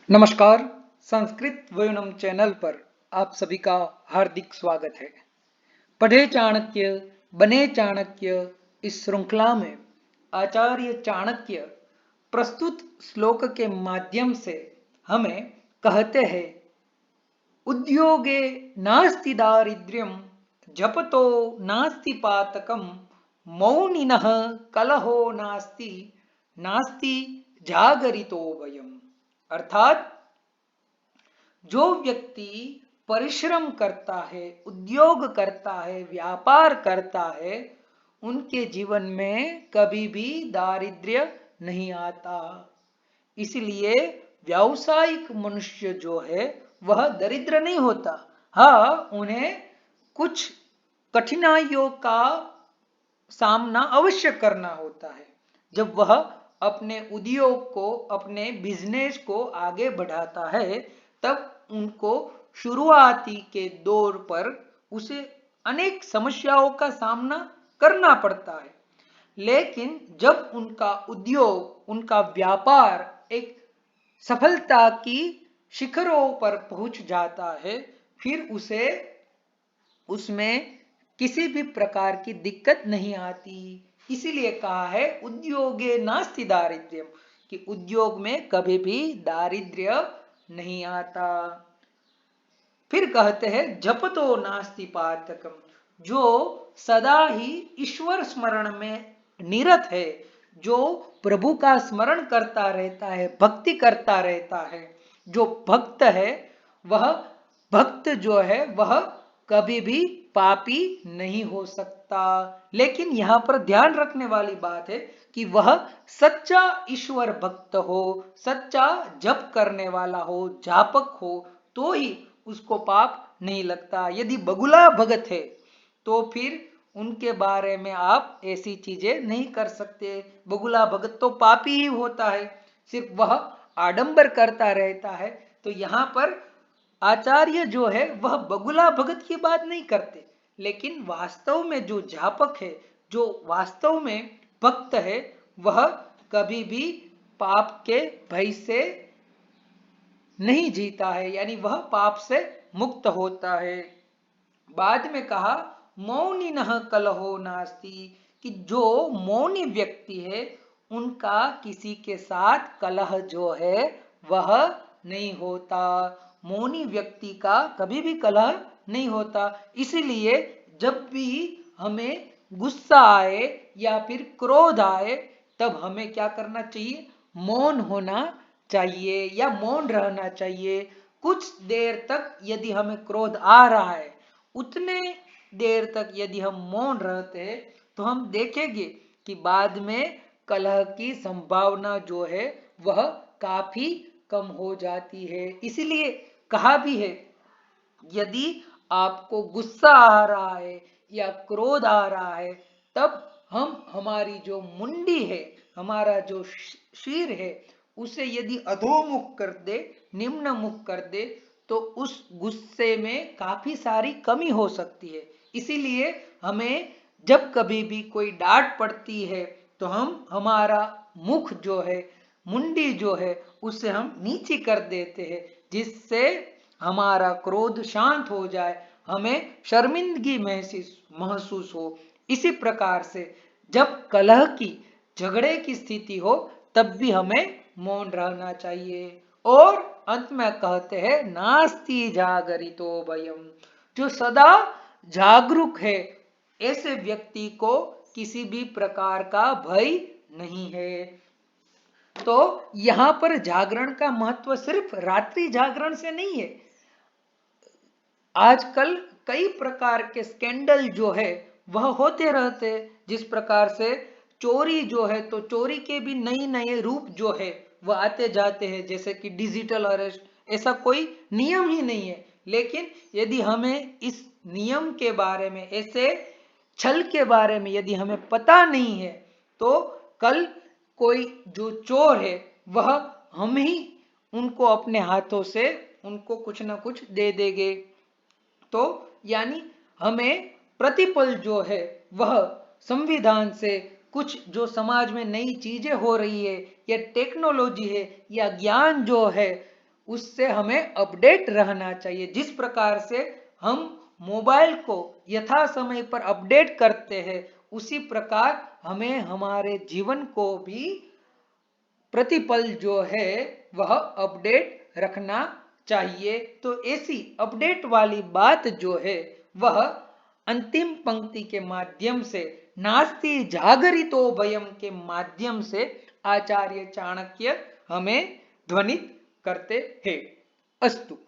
नमस्कार। संस्कृत वयोनम चैनल पर आप सभी का हार्दिक स्वागत है। पढ़े चाणक्य बने चाणक्य इस श्रृंखला में आचार्य चाणक्य प्रस्तुत श्लोक के माध्यम से हमें कहते हैं, उद्योगे नास्ति दारिद्र्यम जपतो नास्ति पातकम मौनिनः कलहो नास्ति नास्ति जागरितो भयम। अर्थात जो व्यक्ति परिश्रम करता है, उद्योग करता है, व्यापार करता है, उनके जीवन में कभी भी दारिद्र्य नहीं आता। इसलिए व्यावसायिक मनुष्य जो है वह दरिद्र नहीं होता। हाँ, उन्हें कुछ कठिनाइयों का सामना अवश्य करना होता है। जब वह अपने उद्योग को, अपने बिजनेस को आगे बढ़ाता है, तब उनको शुरुआती के दौर पर उसे अनेक समस्याओं का सामना करना पड़ता है। लेकिन जब उनका उद्योग, उनका व्यापार एक सफलता की शिखरों पर पहुंच जाता है, फिर उसे उसमें किसी भी प्रकार की दिक्कत नहीं आती। इसीलिए कहा है उद्योगे नास्ति दारिद्र्यम, कि उद्योग में कभी भी दारिद्र्य नहीं आता। फिर कहते हैं जपतो नास्ति पातकम, जो सदा ही ईश्वर स्मरण में निरत है, जो प्रभु का स्मरण करता रहता है, भक्ति करता रहता है, जो भक्त है, वह भक्त जो है वह कभी भी पापी नहीं हो सकता। लेकिन यहां पर ध्यान रखने वाली बात है कि वह सच्चा ईश्वर भक्त हो, सच्चा जप करने वाला हो, जापक हो, तो ही उसको पाप नहीं लगता। यदि बगुला भगत है तो फिर उनके बारे में आप ऐसी चीजें नहीं कर सकते। बगुला भगत तो पापी ही होता है, सिर्फ वह आडंबर करता रहता है। तो यहां पर आचार्य जो है वह बगुला भगत की बात नहीं करते, लेकिन वास्तव में जो जापक है, जो वास्तव में भक्त है, वह कभी भी पाप के भय से नहीं जीता है, यानी वह पाप से मुक्त होता है। बाद में कहा मौनी न कलहो नास्ति, कि जो मौनी व्यक्ति है उनका किसी के साथ कलह जो है वह नहीं होता। मौनी व्यक्ति का कभी भी कलह नहीं होता। इसीलिए जब भी हमें गुस्सा आए या फिर क्रोध आए, तब हमें क्या करना चाहिए? मौन होना चाहिए या मौन रहना चाहिए। कुछ देर तक यदि हमें क्रोध आ रहा है, उतने देर तक यदि हम मौन रहते हैं, तो हम देखेंगे कि बाद में कलह की संभावना जो है वह काफी कम हो जाती है। इसीलिए कहा भी है, यदि आपको गुस्सा आ रहा है या क्रोध आ रहा है, तब हम हमारी जो मुंडी है, हमारा जो शीर है, उसे यदि अधोमुख कर दे, निम्न मुख कर दे, तो उस गुस्से में काफी सारी कमी हो सकती है। इसीलिए हमें जब कभी भी कोई डांट पड़ती है, तो हम हमारा मुख जो है, मुंडी जो है, उसे हम नीचे कर देते हैं, जिससे हमारा क्रोध शांत हो जाए, हमें शर्मिंदगी महसूस हो। इसी प्रकार से जब कलह की, झगड़े की स्थिति हो, तब भी हमें मौन रहना चाहिए। और अंत में कहते हैं नास्ति जागरितो भयम, जो सदा जागरूक है, ऐसे व्यक्ति को किसी भी प्रकार का भय नहीं है। तो यहां पर जागरण का महत्व सिर्फ रात्रि जागरण से नहीं है। आजकल कई प्रकार के स्कैंडल जो है वह होते रहते हैं। जिस प्रकार से चोरी जो है, तो चोरी के भी नए नए रूप जो है वह आते जाते हैं, जैसे कि डिजिटल अरेस्ट। ऐसा कोई नियम ही नहीं है, लेकिन यदि हमें इस नियम के बारे में, ऐसे छल के बारे में यदि हमें पता नहीं है, तो कल कोई जो चोर है वह हम ही उनको अपने हाथों से उनको कुछ ना कुछ दे देंगे। तो यानी हमें प्रतिपल जो है वह संविधान से, कुछ जो समाज में नई चीजें हो रही है, या टेक्नोलॉजी है, या ज्ञान जो है, उससे हमें अपडेट रहना चाहिए। जिस प्रकार से हम मोबाइल को यथा समय पर अपडेट करते हैं, उसी प्रकार हमें हमारे जीवन को भी प्रतिपल जो है वह अपडेट रखना चाहिए। तो ऐसी अपडेट वाली बात जो है वह अंतिम पंक्ति के माध्यम से, नास्ति जागरितो भयम के माध्यम से आचार्य चाणक्य हमें ध्वनित करते हैं। अस्तु।